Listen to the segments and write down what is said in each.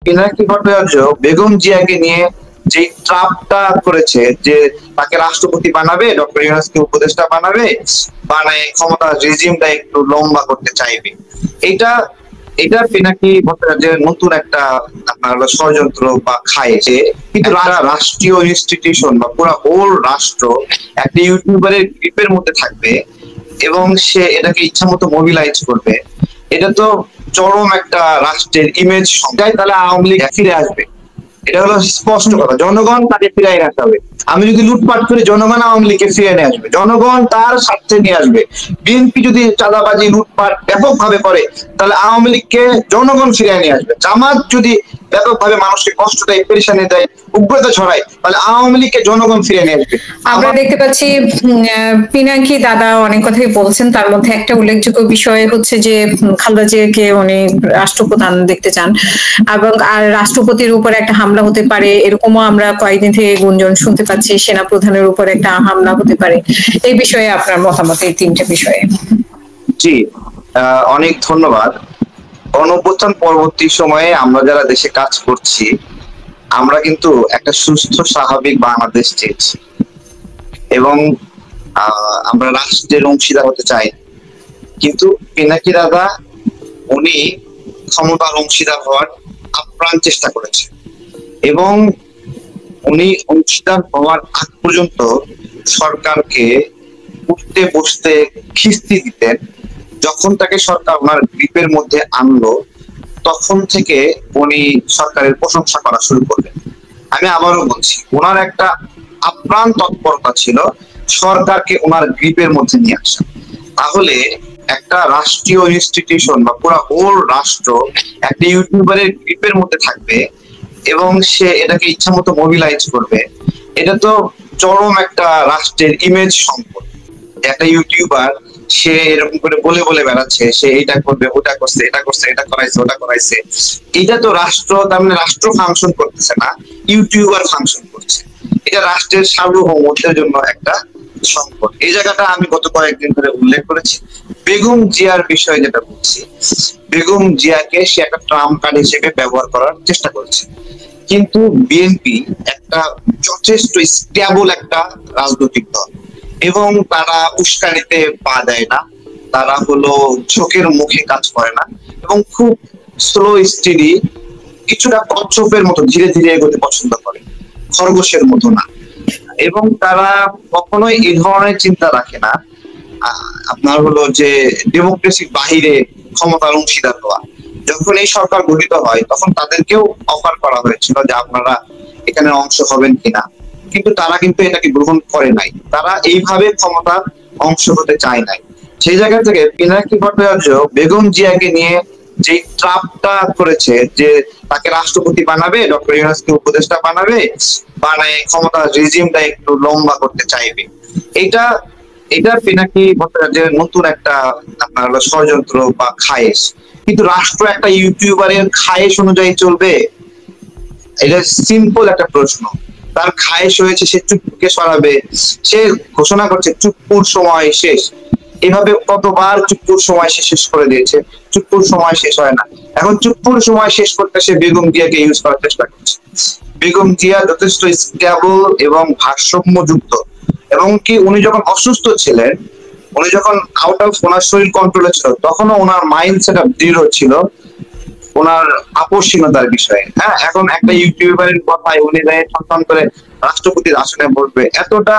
পিনাকি ভট্টাচার্য বেগম জিয়াকে নিয়ে যে ট্রাপটা করেছে যে তাকে রাষ্ট্রপতি বানাবে, ডক্টর ইউনূসকে উপদেষ্টা বানাবে, বানায় ক্ষমতা রেজিমটা একটু লম্বা করতে চাইবে। এটা এটা পিনাকি ভট্টাচার্যের নতুন একটা আপনার হলো ষড়যন্ত্র বা খাইছে। কিন্তু রাষ্ট্রীয় ইনস্টিটিউশন বা পুরো হোল রাষ্ট্র একটা ইউটিউবারের গ্রিপের মধ্যে থাকবে এবং সে এটাকে ইচ্ছা মতো মোবিলাইজ করবে। এটা তো চরম একটা রাষ্ট্রের ইমেজ সংজ্ঞায়, তাহলে আওয়ামী লীগ ফিরে আসবে। এটা হলো স্পষ্ট কথা, জনগণ তাকে ফিরাই রাখতে হবে। আমি যদি লুটপাট করি, জনগণ আওয়ামী লীগকে ফিরে নিয়ে আসবে, জনগণ তার স্বার্থে নিয়ে আসবে। বিএনপি যদি চাঁদাবাজি লুটপাট ব্যাপকভাবে করে, তাহলে আওয়ামী লীগকে জনগণ ফিরে নিয়ে আসবে। জামাত যদি ব্যাপকভাবে মানুষকে কষ্ট দেয়, পেরেশানি দেয়, উগ্রতা ছড়ায়, তাহলে আওয়ামী লীগকে জনগণ ফিরে নিয়ে আসবে। আমরা দেখতে পাচ্ছি পিনাকি দাদা অনেক কথাই বলছেন, তার মধ্যে একটা উল্লেখযোগ্য বিষয় হচ্ছে যে খালেদা জিয়াকে উনি রাষ্ট্রপ্রধান দেখতে চান এবং আর রাষ্ট্রপতির উপর একটা হামলা হতে পারে, এরকমও আমরা কয়েকদিন থেকে গুঞ্জন শুনতে পাচ্ছি সেনা প্রধানের উপর একটা হামলা হতে পারে। এই বিষয়ে আপনার মতামত এই তিনটে বিষয়ে। জি, অনেক ধন্যবাদ। গণঅভ্যুত্থান পরবর্তী সময়ে আমরা যারা দেশে কাজ করছি, আমরা কিন্তু একটা সুস্থ স্বাভাবিক বাংলাদেশ চেয়েছি এবং আমরা রাষ্ট্রের অংশীদার হতে চাই। কিন্তু পিনাকি দাদা উনি ক্ষমতার অংশীদার হওয়ার আপ্রাণ চেষ্টা করেছে এবং উনি অংশীদার হওয়ার আগ পর্যন্ত সরকারকে উঠতে বসতে খিস্তি দিতেন। যখন তাকে সরকার ওনার গ্রিপের মধ্যে আনলো, তখন থেকে উনি সরকারের প্রশংসা করা শুরু করলেন। আমি আবারও বলছি, ওনার একটা আপ্রাণ তৎপরতা ছিল সরকারকে ওনার গ্রিপের মধ্যে নিয়ে আসা। তাহলে একটা রাষ্ট্রীয় ইনস্টিটিউশন বা পুরো হোল রাষ্ট্র একটা ইউটিউবারের গ্রিপের মধ্যে থাকবে এবং সে এটাকে ইচ্ছা মতো মোবিলাইজ করবে। এটা তো চরম একটা রাষ্ট্রের ইমেজ সংকট। একটা ইউটিউবার সে এরকম করে বলে বলে বেড়াচ্ছে, সে এটা করবে, ওটা করছে, এটা করছে, এটা করাইছে, ওটা করাইছে। এটা তো রাষ্ট্র, তার মানে রাষ্ট্র ফাংশন করতেছে না, ইউটিউবার ফাংশন করছে। এটা রাষ্ট্রের সার্বভৌমত্বের জন্য একটা সংকট। এই জায়গাটা আমি গত কয়েকদিন ধরে উল্লেখ করেছি। বেগম জিয়ার বিষয়ে যেটা বলছি, বেগম জিয়াকে সে একটা ট্রাম্প কার্ড হিসেবে ব্যবহার করার চেষ্টা করেছে। কিন্তু বিএনপি একটা যথেষ্ট স্টেবল একটা রাজনৈতিক দল এবং তারা উস্কানিতে পা দেয় না, তারা হলো চোখের মুখে কাজ করে না এবং খুব স্লো স্টেডি, কিছুটা কচ্ছপের মতো ধীরে ধীরে এগোতে পছন্দ করে, খরগোশের মতো না। এবং তারা কখনোই এই ধরনের চিন্তা রাখে না আপনার হলো যে ডেমোক্রেসির বাহিরে ক্ষমতার অংশীদার হওয়া। যখন এই সরকার গঠিত হয়, তখন তাদেরকেও অফার করা হয়েছিল যে আপনারা এখানে অংশ হবেন কিনা, কিন্তু তারা কিন্তু এটাকে গ্রহণ করে নাই। তারা এইভাবে ক্ষমতার অংশ হতে চায় নাই। সেই জায়গা থেকে পিনাকি ভট্টাচার্য বেগম জিয়াকে নিয়ে যে ট্রাপটা করেছে যে তাকে রাষ্ট্রপতি বানাবে, ডক্টর ইউনূসকে উপদেষ্টা বানাবে, বানায় ক্ষমতা রেজিমটা একটু লম্বা করতে চাইবে। এটা এটা পিনাকি ভট্টাচার্যের নতুন একটা আপনার হলো ষড়যন্ত্র বা খায়েশ। কিন্তু রাষ্ট্র একটা ইউটিউবারের খায়েশ অনুযায়ী চলবে? এটা সিম্পল একটা প্রশ্ন। তার খায়েশ হয়েছে সে চুপ্পুকে সরাবে, সে ঘোষণা করছে চুপ্পুর সময় শেষ। এভাবে কতবার চুপ্পুর সময় সে শেষ করে দিয়েছে, চুপ্পুর সময় শেষ হয় না। এখন চুপ্পুর সময় শেষ করতে সে বেগম জিয়াকে ইউজ করার চেষ্টা করছে। বেগম জিয়া যথেষ্ট স্টেবল এবং ভারসাম্যযুক্ত, এবং কি উনি যখন অসুস্থ ছিলেন, উনি যখন আউট অফ ওনার শরীর কন্ট্রোলে ছিল, তখনও ওনার মাইন্ড সেট আপ দৃঢ় ছিল ওনার আপসহীনতার বিষয়ে। হ্যাঁ, এখন একটা ইউটিউবারের কথায় উনি যায় ঠন করে রাষ্ট্রপতির আসনে বসবে, এতটা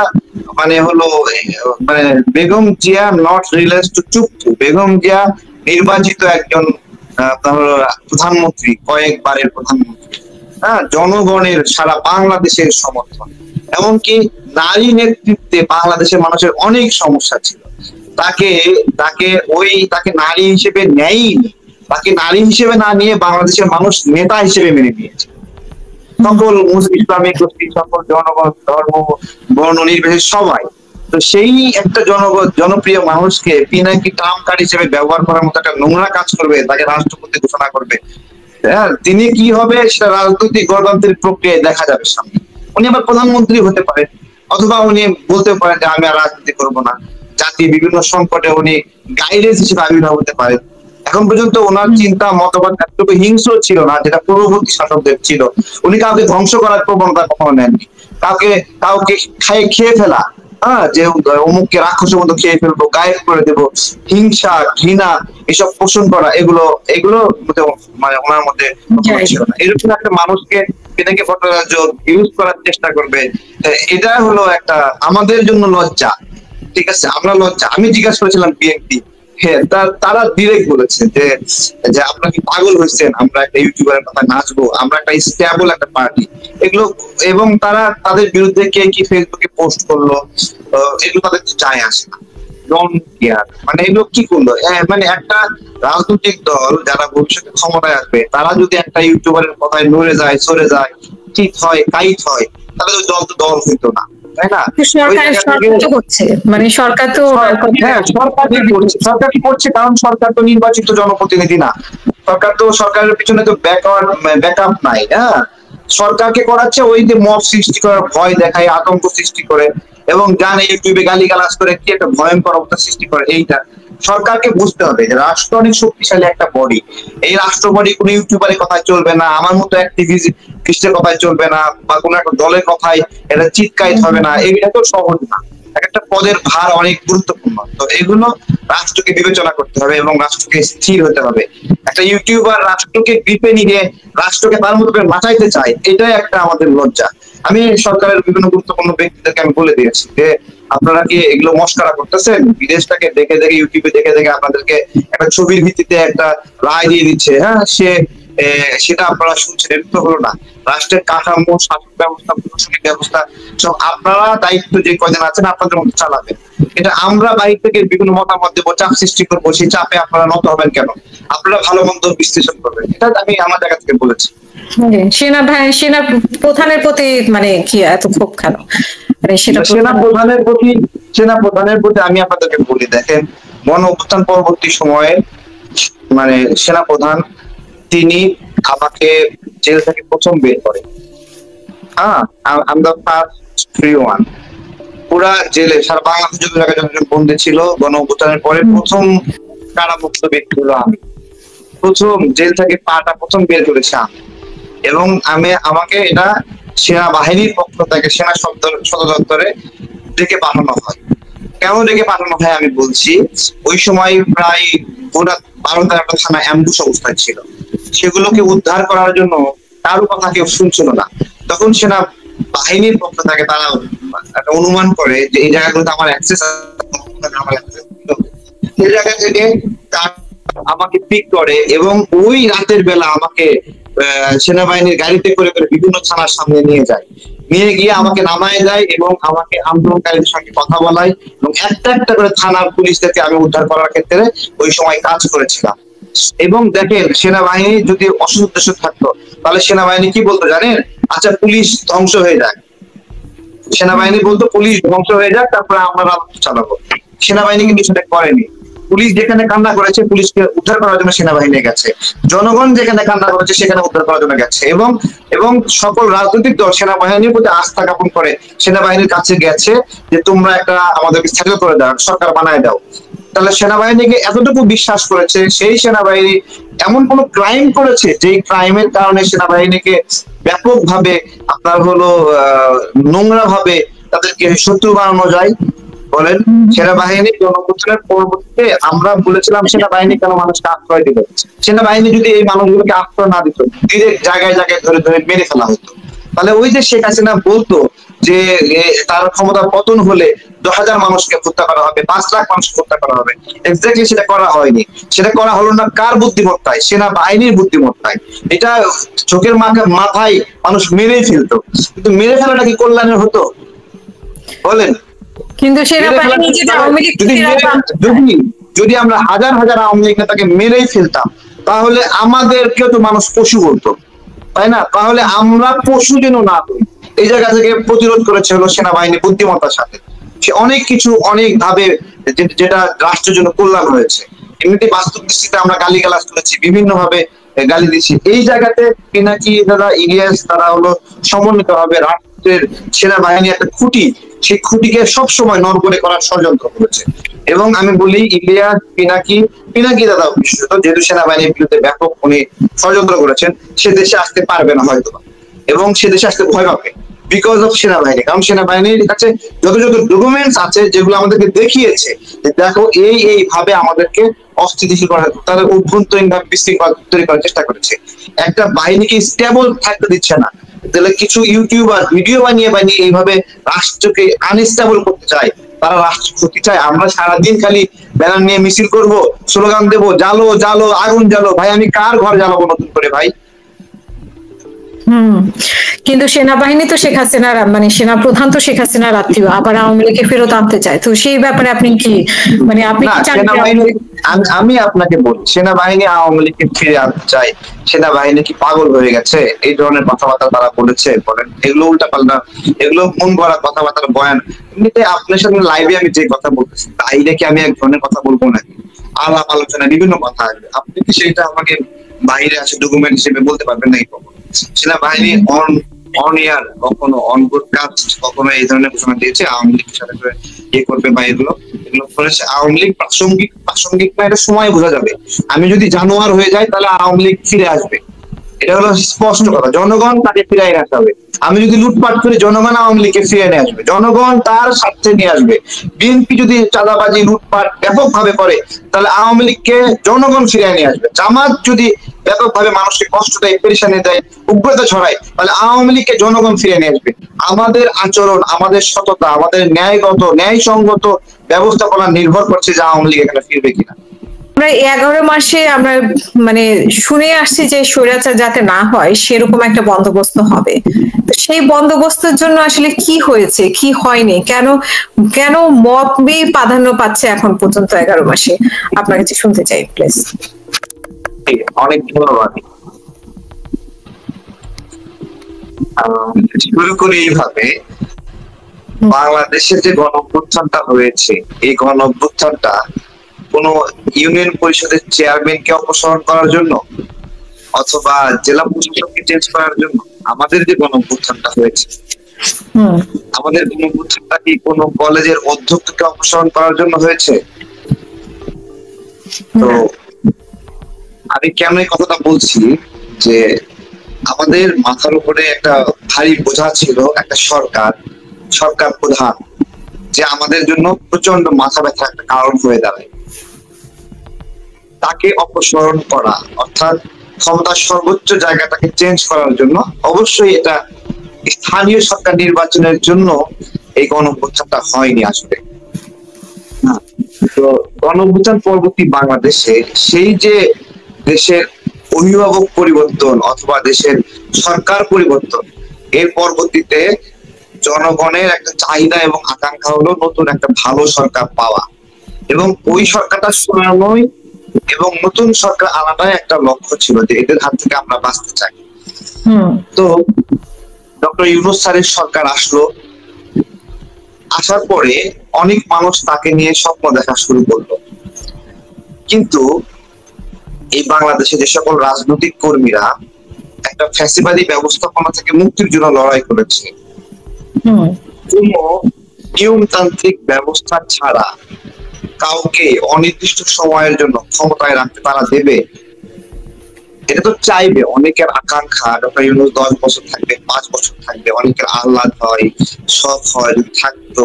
মানে হলো মানে Begum Zia not related to Chuppu. Begum Zia নির্বাচিত একজন প্রধানমন্ত্রী, কয়েকবারের প্রধানমন্ত্রী। হ্যাঁ, জনগণের সারা বাংলাদেশের সমর্থন, এমনকি নারী নেতৃত্বে বাংলাদেশের মানুষের অনেক সমস্যা ছিল। তাকে তাকে তাকে নারী হিসেবে নেয়নি, তাকে নারী হিসেবে না নিয়ে বাংলাদেশের মানুষ নেতা হিসেবে মেনে নিয়েছে। সকল ইসলামিক গোষ্ঠী, সকল জনগণ, ধর্ম, বর্ণ নির্বিশেষে সবাই। তো সেই একটা জনপ্রিয় মানুষকে পিনাকি ট্রাম্প কার্ড হিসেবে ব্যবহার করার মতো একটা নোংরা কাজ করবে, তাকে রাষ্ট্রপতি ঘোষণা করবে। হ্যাঁ, তিনি কি হবে সেটা রাজনৈতিক গণতান্ত্রিক প্রক্রিয়ায় দেখা যাবে সামনে। উনি আবার প্রধানমন্ত্রী হতে পারে, অথবা উনি বলতে পারেন যে আমি আর রাজনীতি করবো না, জাতির বিভিন্ন সংকটে উনি গাইডেন্স হিসেবে আবির্ভাব হতে পারে। এখন পর্যন্ত ওনার চিন্তা মতবাদ এতটুকু হিংস্র ছিল না যেটা পূর্ববর্তী শাসকদের ছিল। উনি কাউকে ধ্বংস করার প্রবণতা কখনো নেননি, কাউকে কাউকে খেয়ে ফেলা, হ্যাঁ, যে অমুককে রাক্ষসের মতো খেয়ে ফেলবো, গায়েব করে দেবো, হিংসা ঘৃণা এসব পোষণ করা, এগুলো এগুলো মানে ওনার মধ্যে ছিল না। এরকম একটা মানুষকে পিনাকি ভট্টাচার্য ইউজ করার চেষ্টা করবে, এটা হলো একটা আমাদের জন্য লজ্জা। ঠিক আছে, আমরা লজ্জা। আমি জিজ্ঞাসা করেছিলাম বিএনপি, হ্যাঁ, তারা ডিরেক্ট বলেছে যে যে আপনারা কি পাগল হয়েছেন, আমরা একটা ইউটিউবারের কথা নাচবো, আমরা একটা স্টেবল একটা পার্টি, এগুলো। এবং তারা তাদের বিরুদ্ধে কে কি ফেসবুকে পোস্ট করলো এগুলো তাদের যায় আসে না, ডোন্ট কেয়ার। মানে এগুলো কি করলো, মানে একটা রাজনৈতিক দল যারা ভবিষ্যতে ক্ষমতায় আসবে তারা যদি একটা ইউটিউবারের কথায় নড়ে যায় সরে যায়, ঠিক হয় কাইট হয়, তাহলে ওই দল তো দল হইতো না, তাই না? মানে সরকার তো হ্যাঁ, সরকার কি করছে, কারণ সরকার তো নির্বাচিত জনপ্রতিনিধি না। সরকারের পিছনে তো ব্যাকআপ নাই। হ্যাঁ, সরকারকে করাচ্ছে ওই যে মব সৃষ্টি করার, ভয় দেখায়, আতঙ্ক সৃষ্টি করে, এবং জানে ইউটিউবে গালিগালাজ করে কি একটা ভয়ঙ্কর অবস্থা সৃষ্টি করে। এইটা সরকারকে বুঝতে হবে যে রাষ্ট্র অনেক শক্তিশালী একটা বডি। এই রাষ্ট্র বডি কোনো ইউটিউবারের কথায় চলবে না, আমার মতো অ্যাক্টিভিস্টের কথায় চলবে না, বা কোনো একটা দলের কথায় এটা চিৎকারিত হবে না। এটা তো সহজ না, একটা পদের ভার অনেক গুরুত্বপূর্ণ। তো এগুলো রাষ্ট্রকে বিবেচনা করতে হবে এবং রাষ্ট্রকে স্থির হতে হবে। একটা ইউটিউবার রাষ্ট্রকে গ্রিপে নিয়ে রাষ্ট্রকে তার মতো করে বাঁচাইতে চায়, এটাই একটা আমাদের লজ্জা। আমি সরকারের বিভিন্ন গুরুত্বপূর্ণ ব্যক্তিদেরকে আমি বলে দিয়েছি যে আপনারা কি এগুলো মস্করা করতেছেন, বিদেশটাকে দেখে দেখে ইউটিউবে দেখে দেখে আপনাদেরকে একটা ছবির ভিত্তিতে একটা রায় দিয়ে দিচ্ছে, হ্যাঁ, সেটা আপনারা শুনছেন, এটা তো হলো না। রাষ্ট্রের কাঠামো, শাসন ব্যবস্থা, প্রশাসনিক ব্যবস্থা সব আপনারা দায়িত্ব যে কয়জন আছেন আপনাদের মধ্যে চালাবেন। এটা আমরা বাইরে থেকে বিভিন্ন মতামত দেবো, চাপ সৃষ্টি করবো, সেই চাপে আপনারা নত হবেন কেন? আপনারা ভালো মন্দ বিশ্লেষণ করবেন, এটা আমি আমার জায়গা থেকে বলেছি। সেনা প্রধানের প্রতি মানে কি এত ক্ষোভ কেন? সেনা প্রধানের প্রতি আমি আপনাদেরকে বলি, দেখেন, গণ অভ্যুত্থান পরবর্তী সময়ে মানে সেনা প্রধান তিনি আমাকে জেল থেকে প্রথম বের করে। হ্যাঁ, পুরা জেলে সারা বাংলাদেশ যত জায়গায় যতজন বন্দী ছিল গণ অভ্যুত্থানের পরে প্রথম কারামুক্ত ব্যক্তি হলো আমি। প্রথম জেল থেকে পাটা প্রথম বের করেছি আমি। এবং আমাকে এটা সেনাবাহিনীর পক্ষ থেকে সেনা সদর দপ্তরে ডেকে পাঠানো হয়। কেন ডেকে পাঠানো হয় আমি বলছি। ওই সময় প্রায় 12-13টা থানা অ্যাম্বুশ অবস্থায় ছিল, সেগুলোকে উদ্ধার করার জন্য কারো কথা কেউ শুনছিল না। তখন সেনা বাহিনীর পক্ষ থেকে তারা একটা অনুমান করে যে এই জায়গাগুলোতে আমার অ্যাক্সেস, সেই জায়গা থেকে আমাকে পিক করে এবং ওই রাতের বেলা আমাকে সেনাবাহিনীর গাড়িতে করে করে বিভিন্ন থানার সামনে নিয়ে গিয়ে আমাকে নামায় যায় এবং আমাকে আন্দোলনকারীদের সঙ্গে কথা বলায় এবং একটা একটা করে থানার পুলিশদেরকে আমি উদ্ধার করার ক্ষেত্রে ওই সময় কাজ করেছিলাম। এবং দেখেন, সেনাবাহিনী যদি অসদুদ্দেশ্য থাকতো তাহলে সেনাবাহিনী কি বলতো জানেন? আচ্ছা, পুলিশ ধ্বংস হয়ে যায়। সেনাবাহিনী বলতো পুলিশ ধ্বংস হয়ে যাক, তারপরে আমরা রাজত্ব চালাবো। সেনাবাহিনী কিন্তু সেটা করেনি। পুলিশ যেখানে কান্না করেছে, পুলিশকে উদ্ধার করার জন্য সেনাবাহিনী গেছে। জনগণ যেখানে কান্না করেছে সেখানে উদ্ধার করার জন্য গেছে। এবং সকল রাজনৈতিক দল সেনাবাহিনীর প্রতি আস্থা জ্ঞাপন করে সেনাবাহিনীর কাছে গেছে যে তোমরা একটা আমাদেরকে সেটেল করে দাও, সরকার বানায় দাও। তাহলে সেনাবাহিনীকে এতটুকু বিশ্বাস করেছে, সেই সেনাবাহিনী এমন কোন ক্রাইম করেছে যেই ক্রাইমের কারণে সেনাবাহিনীকে ব্যাপকভাবে আপনার হলো নোংরা ভাবে তাদেরকে শত্রু বানানো যায়? বলেন। সেনাবাহিনী গণঅভ্যুত্থানের পরবর্তীতে আমরা বলেছিলাম সেনাবাহিনী কেন মানুষকে আশ্রয় দিল। সেনাবাহিনী যদি এই মানুষগুলোকে আশ্রয় না দিত, ডিরেক্ট জায়গায় জায়গায় ধরে ধরে মেরে ফেলা হতো। তাহলে ওই যে শেখ হাসিনা বলতো যে তার ক্ষমতার পতন হলে 10,000 মানুষকে হত্যা করা হবে, 5 লাখ মানুষকে হত্যা করা হবে, এক্স্যাক্টলি সেটা করা হয়নি। সেটা করা হলো না কার বুদ্ধিমত্তায়? সেনাবাহিনীর বুদ্ধিমত্তায়। এটা চোখের মাথায় মানুষ মেরেই ফেলতো, কিন্তু মেরে ফেলাটা কি কল্যাণের হতো? বলেন। কিন্তু যদি আমরা হাজার হাজার আওয়ামী লীগ নেতাকে মেরেই ফেলতাম তাহলে আমাদেরকেও তো মানুষ পশু বলতো, তাই না? তাহলে আমরা পশু যেন না হই, এই জায়গা থেকে প্রতিরোধ করেছে হলো সেনাবাহিনী বুদ্ধিমত্তার সাথে। সে অনেক কিছু অনেক ভাবে যেটা রাষ্ট্রের জন্য কল্যাণ হয়েছে। এমনিতে বাস্তব দৃষ্টিতে আমরা গালিগালাজ করেছি, বিভিন্ন ভাবে গালি দিচ্ছি। এই জায়গাতে পিনাকি দাদা, ইলিয়াস তারা হলো সমন্বিত ভাবে রাষ্ট্রের সেনাবাহিনী একটা খুঁটি সেই খুঁটিকে সবসময় নড়বড়ে করার ষড়যন্ত্র করেছে। এবং আমি বলি ইলিয়াস পিনাকি দাদা বিশেষত যেহেতু সেনাবাহিনীর বিরুদ্ধে ব্যাপক উনি ষড়যন্ত্র করেছেন, সে দেশে আসতে পারবে না হয়তো, এবং সে দেশে আসতে ভয় পাবে বিকজ অফ সেনাবাহিনী। কারণ সেনাবাহিনীর কাছে যত ডকুমেন্টস আছে যেগুলো আমাদেরকে দেখিয়েছে যে দেখো এইভাবে আমাদেরকে অস্থিতিশীল করা, তাদের অভ্যন্তরীণ ভাবে বিশৃঙ্খলা তৈরি করার চেষ্টা করেছে। একটা বাহিনীকে স্টেবল থাকতে দিচ্ছে না। তাহলে কিছু ইউটিউবার ভিডিও বানিয়ে এইভাবে রাষ্ট্রকে আনস্টেবল করতে চায়, তারা রাষ্ট্র ক্ষতি চায়। আমরা সারাদিন খালি ব্যানার নিয়ে মিছিল করব, স্লোগান দেবো, জ্বালো জ্বালো আগুন জ্বালো। ভাই আমি কার ঘর জ্বালাবো নতুন করে ভাই? কিন্তু সেনাবাহিনী তো শেখ হাসিনার মানে সেনা প্রধান তো শেখ হাসিনার আত্মীয়, আবার আওয়ামী লীগকে ফেরত আনতে চায়, তো সেই ব্যাপারে আপনি কি মানে আপনি কি চান? আমি আপনাকে বলি সেনাবাহিনী আওয়ামী লীগকে ফিরে আনতে চায়, সেনাবাহিনী কি পাগল হয়ে গেছে? এই ধরনের কথাবার্তা তারা বলেছে, বলেন এগুলো উল্টা পাল্টা, এগুলো মন গড়া কথাবার্তা বয়ান। এমনিতে আপনার সাথে লাইভে আমি যে কথা বলতেছি তাই দেখে আমি এক ধরনের কথা বলবো নাকি? আলাপ আলোচনা বিভিন্ন কথা আসবে, আপনি কি সেটা আমাকে বাইরে আসে ডকুমেন্ট হিসেবে বলতে পারবেন নাকি? কখনো সেনাবাহিনী অন ইয়ার কখনো অন ব্রডকাস্ট কখনো এই ধরনের ঘোষণা দিয়েছে আওয়ামী লীগের সাথে করে ইয়ে করবে বা এগুলো করেছে? আওয়ামী লীগ প্রাসঙ্গিক না, এটা সময় বোঝা যাবে। আমি যদি জানোয়ার হয়ে যাই তাহলে আওয়ামী লীগ ফিরে আসবে, এটা হলো স্পষ্ট কথা। জনগণ তাকে ফিরাই রাখতে হবে। আমি যদি লুটপাট করি জনগণ আওয়ামী লীগকে ফিরে নিয়ে আসবে, জনগণ তার স্বার্থে নিয়ে আসবে। বিএনপি যদি চাঁদাবাজি লুটপাট ব্যাপকভাবে করে তাহলে আওয়ামী লীগকে জনগণ ফিরিয়ে নিয়ে আসবে। জামাত যদি ব্যাপকভাবে মানুষকে কষ্ট দেয়, পেরেশানি দেয়, উগ্রতা ছড়ায়, তাহলে আওয়ামী লীগকে জনগণ ফিরিয়ে নিয়ে আসবে। আমাদের আচরণ, আমাদের সততা, আমাদের ন্যায়সঙ্গত ব্যবস্থাপনা নির্ভর করছে যে আওয়ামী লীগ এখানে ফিরবে কিনা। আমরা 11 মাসে আমরা মানে শুনে আসছি যে স্বৈরাচার যাতে না হয় সেরকম একটা বন্দোবস্ত হবে। সেই বন্দোবস্তের জন্য আসলে কি হয়েছে, কি হয়নি, কেন কেন মবই প্রাধান্য পাচ্ছে এখন পর্যন্ত 11 মাসে? আপনার কাছে শুনতে চাই প্লিজ। অনেক ধন্যবাদ। শুরু করি এইভাবে, বাংলাদেশের যে গণঅভ্যুত্থানটা হয়েছে, এই গণঅভ্যুত্থানটা কোন ইউনিয়ন পরিষদের চেয়ারম্যানকে অপসারণ করার জন্য অথবা জেলা প্রশাসককে চেঞ্জ করার জন্য আমাদের যে গণঅভ্যুত্থানটা হয়েছে, আমাদের গণঅভ্যুত্থানটা কি কোন কলেজের অধ্যক্ষকে অপসারণ করার জন্য হয়েছে? তো আমি কেন এই কথাটা বলছি, যে আমাদের মাথার উপরে একটা ভারী বোঝা ছিল একটা সরকার প্রধান, যে আমাদের জন্য প্রচন্ড মাথা ব্যথা একটা কারণ হয়ে দাঁড়ায়। তাকে অপসারণ করা অর্থাৎ ক্ষমতার সর্বোচ্চ জায়গাটাকে চেঞ্জ করার জন্য অবশ্যই এটা স্থানীয় সরকার নির্বাচনের জন্য এই গণঅভ্যুত্থানটা হয়নি আসলে। তো গণঅভ্যুত্থান পরবর্তী বাংলাদেশে সেই যে দেশের অভিভাবক পরিবর্তন অথবা দেশের সরকার পরিবর্তন, এর পরবর্তীতে জনগণের একটা চাহিদা এবং আকাঙ্ক্ষা হলো নতুন একটা ভালো সরকার পাওয়া, এবং ওই সরকারটা সরানোই এবং নতুন সরকার আনাটাই একটা লক্ষ্য ছিল, যে এদের হাত থেকে আমরা বাঁচতে চাই। তো ডক্টর ইউনূস স্যারের সরকার আসলো, আসার পরে অনেক মানুষ তাকে নিয়ে স্বপ্ন দেখা শুরু করলো। কিন্তু এই বাংলাদেশে যে সকল রাজনৈতিক কর্মীরা একটা ফ্যাসিবাদী ব্যবস্থাপনা থেকে মুক্তির জন্য লড়াই করেছে, কোন নিয়মতান্ত্রিক ব্যবস্থা ছাড়া কাউকে অনির্দিষ্ট সময়ের জন্য ক্ষমতায় রাখতে তারা দেবে? এটা তো চাইবে, অনেকের আকাঙ্ক্ষা ডক্টর ইউনূস 10 বছর থাকবে, 5 বছর থাকবে, অনেকের আহ্লাদ হয়, শখ হয় থাকতো।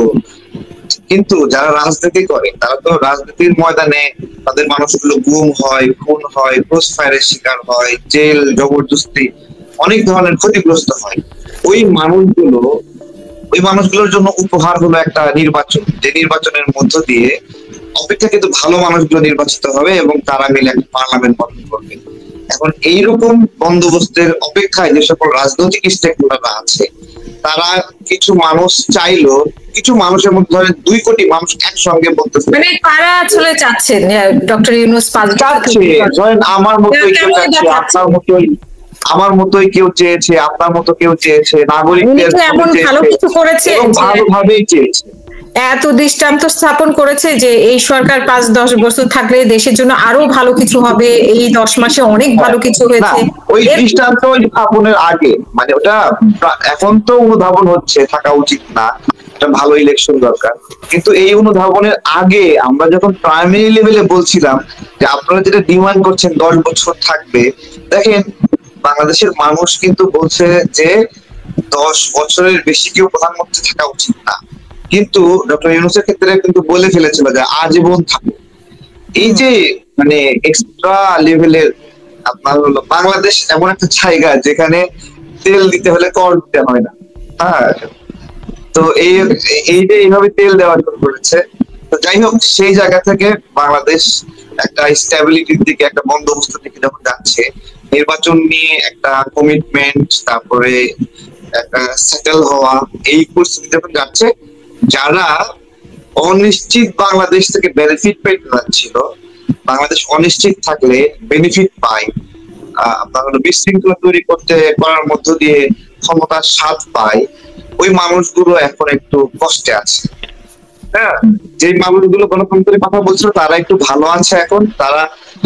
কিন্তু যারা রাজনীতি করে তারা তো রাজনীতির ময়দানে তাদের মানুষগুলো গুম হয়, খুন হয়, ক্রস ফায়ারের শিকার হয়, জেল জবরদস্তি অনেক ধরনের ক্ষতিগ্রস্ত হয়। ওই মানুষগুলোর জন্য উপহার হলো একটা নির্বাচন, যে নির্বাচনের মধ্য দিয়ে অপেক্ষাকৃত ভালো মানুষগুলো নির্বাচিত হবে এবং তারা মিলে একটা পার্লামেন্ট গঠন করবে। এখন এইরকম বন্দোবস্তের অপেক্ষায় যে সকল রাজনৈতিক স্টেক হোল্ডাররা আছে, তারা কিছু মানুষ চাইলো, কিছু মানুষের মধ্যে ধরেন 2 কোটি মানুষ একসঙ্গে বলতেছে, মানে কারা আসলে চাচ্ছেন ডক্টর ইউনূস চাচ্ছে, ধরেন আমার মতোই কেউ চাচ্ছে, আপনার মতোই, আমার মতোই কেউ চেয়েছে, আপনার মতো কেউ চেয়েছে, নাগরিকদের এমন ভালো কিছু করেছে, ভালোভাবেই চেয়েছে, এত দৃষ্টান্ত স্থাপন করেছে যে এই সরকার 5-10 বছর থাকলে দেশের জন্য আরো ভালো কিছু হবে, এই 10 মাসে অনেক ভালো কিছু হয়েছে। ওই দৃষ্টান্ত স্থাপনের আগে মানে ওটা এখন তো অনুধাবন হচ্ছে, থাকা উচিত না, একটা ভালো ইলেকশন দরকার। কিন্তু এই অনুধাবনের আগে আমরা যখন প্রাইমারি লেভেলে বলছিলাম যে আপনারা যেটা ডিমান্ড করছেন 10 বছর থাকবে, দেখেন বাংলাদেশের মানুষ কিন্তু বলছে যে 10 বছরের বেশি কেউ প্রধানমন্ত্রী থাকা উচিত না, কিন্তু ডক্টর ইউনূসের ক্ষেত্রে কিন্তু বলে ফেলেছিল যে আজীবন থাকবে। এই যে মানে এক্সট্রা লেভেলের আপনার হলো, বাংলাদেশ এমন একটা জায়গা যেখানে তেল দিতে হলে কর দিতে হয় না। হ্যাঁ, তো এই যে এইভাবে তেল দেওয়া শুরু করেছে। তো যাই হোক, সেই জায়গা থেকে বাংলাদেশ একটা স্ট্যাবিলিটির দিকে, একটা বন্দোবস্তের দিকে যখন যাচ্ছে, নির্বাচন নিয়ে একটা কমিটমেন্ট, তারপরে একটা সেটেল হওয়া, এই পরিস্থিতি যখন যাচ্ছে, যারা অনিশ্চিত বাংলাদেশ থেকে বেনিফিট পেতে যাচ্ছিল, বাংলাদেশ অনিশ্চিত থাকলে বেনিফিট পায়, আপনার হলো বিশৃঙ্খলা তৈরি করার মধ্য দিয়ে ক্ষমতার স্বাদ পায়, ওই মানুষগুলো এখন একটু কষ্টে আছে। হ্যাঁ, যে মানুষগুলো গণতন্ত্রের কথা বলছিল তারা একটু ভালো আছে, এখন তারা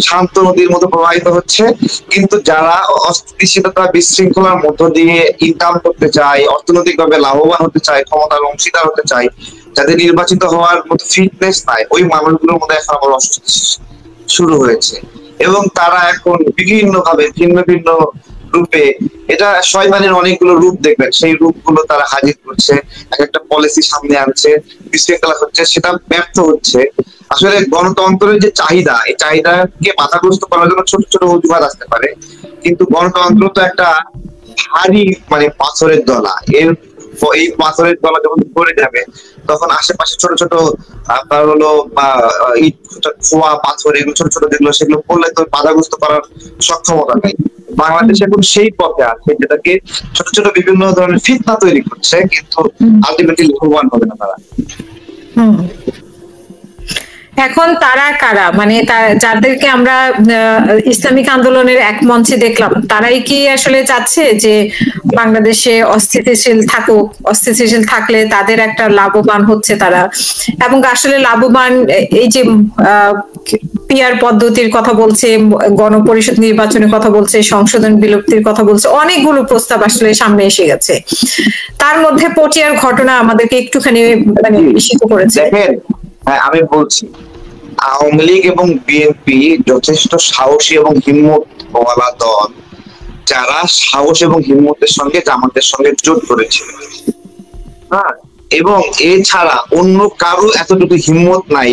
শান্ত নদীর মতো প্রবাহিত হচ্ছে। কিন্তু যারা অস্থিতিশীলতা বিশৃঙ্খলার মধ্য দিয়ে ইনকাম করতে চায়, অর্থনৈতিকভাবে লাভবান হতে চায়, ক্ষমতার অংশীদার হতে চায়, যাদের নির্বাচিত হওয়ার মতো ফিটনেস নাই, ওই মানুষগুলোর মধ্যে এখন আবার অস্বস্তি শুরু হয়েছে। এবং তারা এখন বিভিন্ন ভাবে ভিন্ন ভিন্ন রূপে, এটা শয়তানের অনেকগুলো রূপ দেখবেন, সেই রূপগুলো তারা হাজির করছে, এক একটা পলিসি সামনে আনছে, বিশৃঙ্খলা হচ্ছে, সেটা ব্যর্থ হচ্ছে। আসলে গণতন্ত্রের যে চাহিদা, এই চাহিদাকে বাধাগ্রস্ত করার জন্য ছোট ছোট অজুহাত আসতে পারে, কিন্তু গণতন্ত্র তো একটা ভারী মানে পাথরের দলা। এই পাথরের দলা যখন পড়ে যাবে, তখন আশেপাশে ছোট ছোট আপনার হলো ইট, খোয়া পাথর, এগুলো ছোট ছোট যেগুলো, সেগুলো পড়লে তো বাধাগ্রস্ত করার সক্ষমতা নেই। বাংলাদেশ এখন সেই পথে আছে, যেটাকে ছোট ছোট বিভিন্ন ধরনের ফিতনা তৈরি করছে, কিন্তু আলটিমেটলি লাভবান হবে না তারা। এখন তারা কারা, মানে যাদেরকে আমরা ইসলামিক আন্দোলনের এক মঞ্চে দেখলাম, তারাই কি আসলে চাচ্ছে যে বাংলাদেশে অস্থিতিশীল থাকুক, অস্থিতিশীল থাকলে তাদের একটা লাভবান হচ্ছে তারা, এবং আসলে লাভবান এই যে পিআর পদ্ধতির কথা বলছে, গণপরিষদ নির্বাচনের কথা বলছে, সংশোধন বিলুপ্তির কথা বলছে, অনেকগুলো প্রস্তাব আসলে সামনে এসে গেছে। তার মধ্যে পটিয়ার ঘটনা আমাদেরকে একটুখানি মানে বিস্মিত করেছে। দেখেন, হ্যাঁ আমি বলছি, আওয়ামী লীগ এবং বিএনপি যথেষ্ট সাহসী এবং হিম্মতওয়ালা দল, যারা সাহস এবং হিম্মতের সঙ্গে জামাতের সঙ্গে জোট করেছিল। হ্যাঁ, এবং এছাড়া অন্য কারো এতটুকু হিম্মত নাই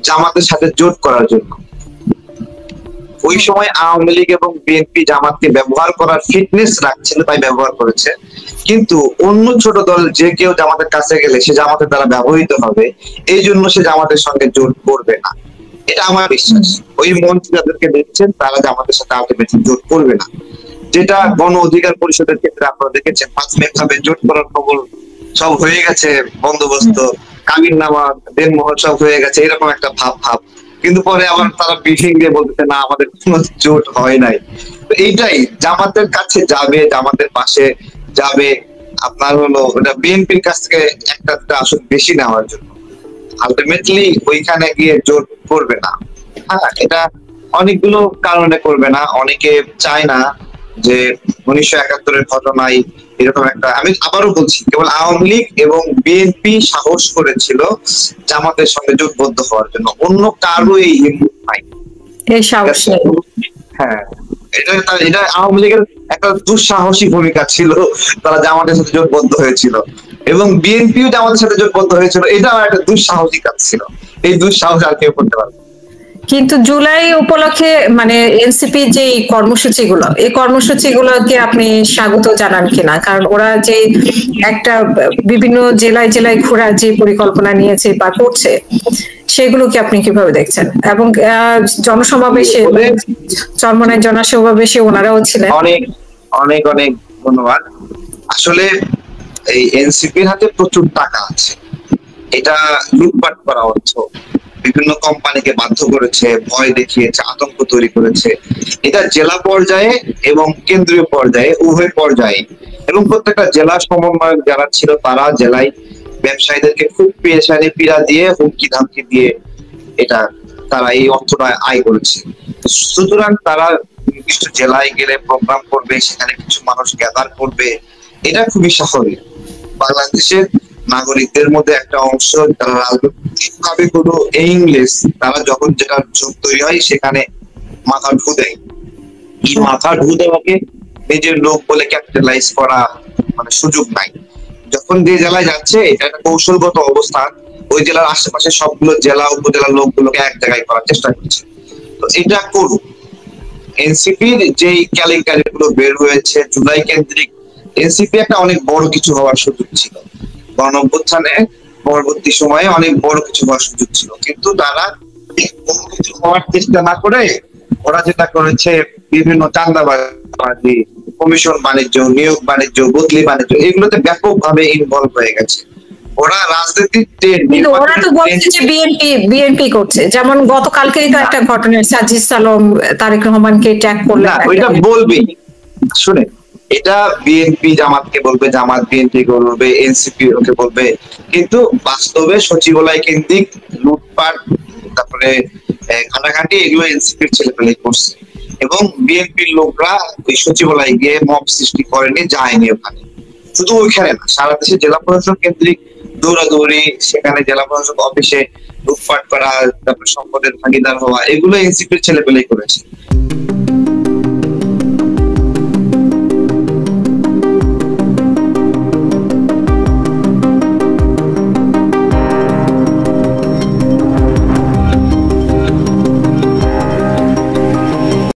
জামাতের সাথে জোট করার জন্য। ওই সময় আওয়ামী লীগ এবং বিএনপি জামাতকে ব্যবহার করার ফিটনেস রাখছিল, তাই ব্যবহার করেছে। কিন্তু অন্য ছোট দল যে কেউ জামাতের কাছে গেলে সে জামাতের দ্বারা ব্যবহৃত হবে, এই জন্য সে জামাতের সঙ্গে জোট করবে না, এটা আমার বিশ্বাস। ওই মন্ত্রী যাদেরকে দেখছেন তারা জামাতের সাথে আলটিমেটলি জোট করবে না, যেটা গণ অধিকার পরিষদের ক্ষেত্রে আপনারা দেখেছেন 5 মেকআপে জোট করার খবর সব হয়ে গেছে, বন্দোবস্ত, কাবিন নামা, দেনমোহর সব হয়ে গেছে, এরকম একটা ভাব। কিন্তু পরে আবার তারা ব্রিফিং দিয়ে বলতেছে না, আমাদের কোনো জোট হয় নাই। তো এইটাই জামাতের কাছে যাবে, জামাতের পাশে যাবে, আপনার হলো ওটা বিএনপির কাছ থেকে একটা আসলে বেশি নেওয়ার জন্য, আলটিমেটলি ওইখানে গিয়ে জোট করবে না। হ্যাঁ, এটা অনেকগুলো কারণে করবে না। অনেকে চায় না যে 1971-এর ঘটনায় এরকম একটা, আমি আবারও বলছি, কেবল আওয়ামী লীগ এবং বিএনপি সাহস করেছিল জামাতের সঙ্গে জোটবদ্ধ হওয়ার জন্য, অন্য কারো এই হিম্মত নাই, এই সাহস নেই। হ্যাঁ, এটা আওয়ামী লীগের একটা দুঃসাহসী ভূমিকা ছিল, তারা জামাতের সাথে জোটবদ্ধ হয়েছিল, এবং বিএনপিও জামাতের সাথে জোটবদ্ধ হয়েছিল, এটাও একটা দুঃসাহসী কাজ ছিল। এই দুঃসাহস আর কেউ করতে পারবে। কিন্তু জুলাই উপলক্ষে মানে এনসিপি যে কর্মসূচিগুলো, এই কর্মসূচিগুলোকে আপনি স্বাগত জানান কিনা? কারণ ওরা যে একটা বিভিন্ন জেলায় জেলায় ঘোরার যে পরিকল্পনা নিয়েছে বা করছে, সেগুলোকে আপনি কিভাবে দেখছেন? এবং জনসমাবেশে, চরমনায় জনসমাবেশে ওনারাও ছিলেন। অনেক অনেক অনেক ধন্যবাদ। আসলে এই এনসিপির হাতে প্রচুর টাকা আছে, এটা লুটপাট করা হচ্ছে, বিভিন্ন কোম্পানিকে বাধ্য করেছে, ভয় দেখিয়েছে, আতঙ্ক তৈরি করেছে, এটা জেলা পর্যায়ে এবং কেন্দ্রীয় পর্যায়ে, উভয় পর্যায়ে। এবং প্রত্যেকটা জেলা সমন্বয়ক যারা ছিল, তারা জেলায় ব্যবসায়ীদেরকে খুব পেরেশানি পীড়া দিয়ে, হুমকি ধামকি দিয়ে এটা তারা এই অর্থটা আয় করেছে। সুতরাং তারা নির্দিষ্ট জেলায় গেলে প্রোগ্রাম করবে, সেখানে কিছু মানুষ গ্যাদার করবে, এটা খুবই স্বাভাবিক। বাংলাদেশের নাগরিকদের মধ্যে একটা অংশ তারা রাজনৈতিক ভাবে কোনো এইমলেস, তারা যখন যেটা যোগ তৈরি হয় সেখানে মাথা ঢু দেয়। এই মাথা ঢু দেওয়াকে নিজের লোক বলে ক্যাপিটালাইজ করা মানে সুযোগ নাই। যখন যে জেলায় যাচ্ছে এটা একটা কৌশলগত অবস্থান, ওই জেলার আশেপাশে সবগুলো জেলা উপজেলার লোকগুলোকে এক জায়গায় করার চেষ্টা করছে। তো এটা করুক। এনসিপির যেই কেলেঙ্কারি গুলো বের হয়েছে জুলাই কেন্দ্রিক, এনসিপি একটা অনেক বড় কিছু হওয়ার সুযোগ ছিল, গণ অভ্যুত্থানে পরবর্তী সময়ে অনেক বড় কিছু হওয়ার সুযোগ ছিল, কিন্তু তারা বড় কিছু হওয়ার চেষ্টা না করে ওরা যেটা করেছে বিভিন্ন চাঁদাবাজি, কমিশন বাণিজ্য, নিয়োগ বাণিজ্য, বদলি বাণিজ্য, এগুলোতে ব্যাপকভাবে ইনভলভ হয়ে গেছে। ওরা রাজনীতির কিন্তু ওরা তো বলছে যে বিএনপি করছে, যেমন গতকালকেই তো একটা ঘটনা, সাজিদ আলম তারেক রহমানকে ট্যাগ করলেন। না, ওইটা বলবেই, শুনে, এটা বিএনপি জামাতকে বলবে, জামাত বিএনপি বলবে, এনসিপি ওকে বলবে, কিন্তু বাস্তবে সচিবালয় কেন্দ্রিক লুটপাট, তারপরে ঘাটাঘাটি, এগুলো এনসিপির ছেলেপেলে করছে, এবং বিএনপির লোকরা ওই সচিবালয় গিয়ে মব সৃষ্টি করেনি, যায়নি ওখানে। শুধু ওইখানে না, সারা দেশে জেলা প্রশাসক কেন্দ্রিক দৌড়াদৌড়ি, সেখানে জেলা প্রশাসক অফিসে লুটপাট করা, তারপরে সম্পদের ভাগিদার হওয়া, এগুলো এনসিপির ছেলেপেলেই করেছে।